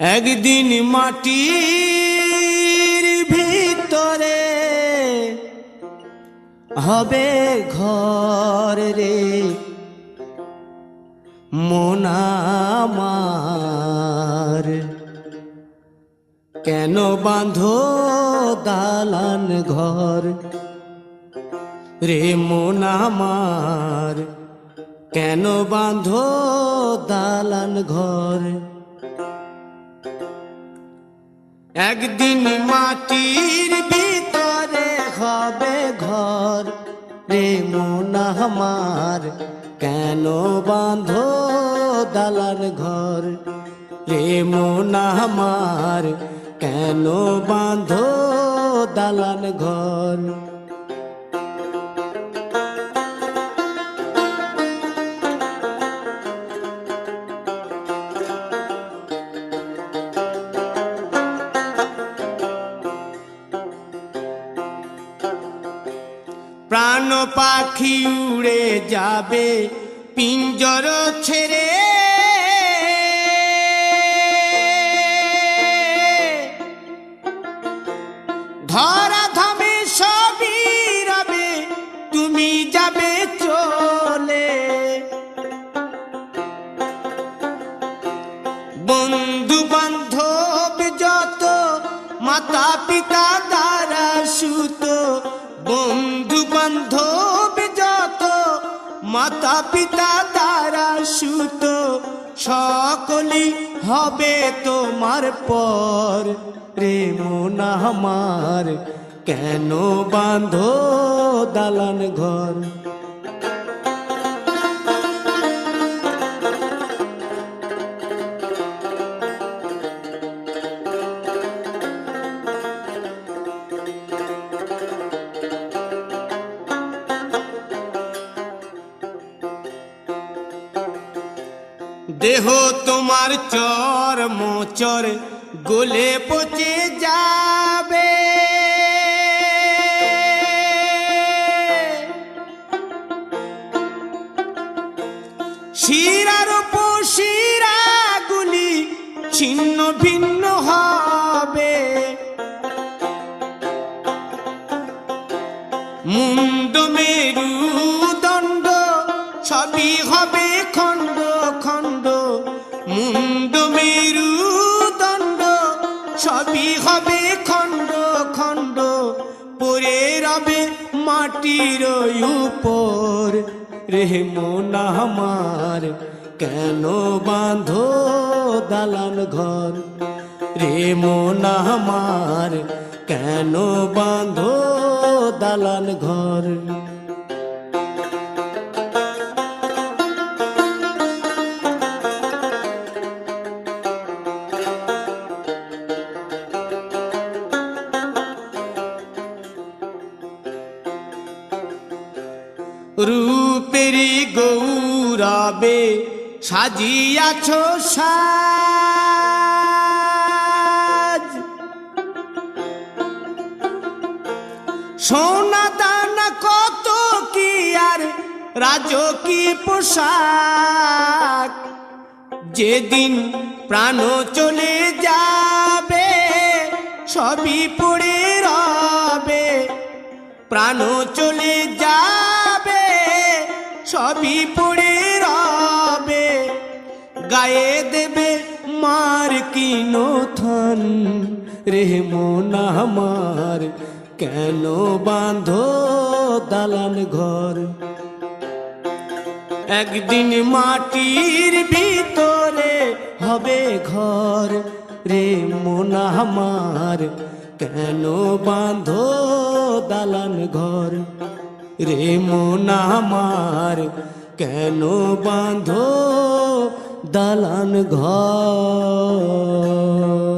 একদিন মাটির ভিতরে হবে ঘর রে মন আমার, কেন বাঁধো দালান ঘর রে মন আমার, কেন বাঁধো দালান ঘর। একদিন মাটির ভিতরে হবে ঘর রে মন আমার, কেন বাঁধো দালান ঘর রে মন আমার, কেন বাঁধো দালান ঘর। প্রাণ পাখি উড়ে যাবে পিঞ্জর ছেড়ে, ধরা ধামে সবই রবে তুমি যাবে চলে। বন্ধু বান্ধব যত মাতা পিতা দ্বারা সুত, বন্ধু বান্ধব যত মাতা পিতা দ্বারা সুত, সকলই হবে তোমার পর রে মন আমার, কেন বাঁধো দালান ঘর। দেহ তোমার চর মোচর গলে পচে যাবে, শিরার উপশিরা গুলি ছিন্ন ভিন্ন হবে, মুন্ড মেরুদণ্ড সবই হবে খণ্ড খণ্ড, মুন্ড মেরুদণ্ড সবই হবে খণ্ড খণ্ড, পড়ে রবে মাটির উপর রে মন আমার, কেন বাঁধো দালান ঘর রে মন আমার, কেন বাঁধো দালান ঘর। রূপেরি গৌরবে সাজিয়াছ সাজ, সোনা দানা কত কি আর রাজকীয় পোশাক, যেদিন প্রাণ চলে যাবে সবই পড়ে রবে, প্রাণ চলে যাবে সবই পড়ে রবে, গায়ে দেবে মার কিনো থান রে মন আমার, কেন বাঁধো দালান ঘর। একদিন মাটির ভিতরে হবে ঘর রে মন আমার, কেন বাঁধো দালান ঘর রে মন আমার, কেন বাঁধো দালান ঘর।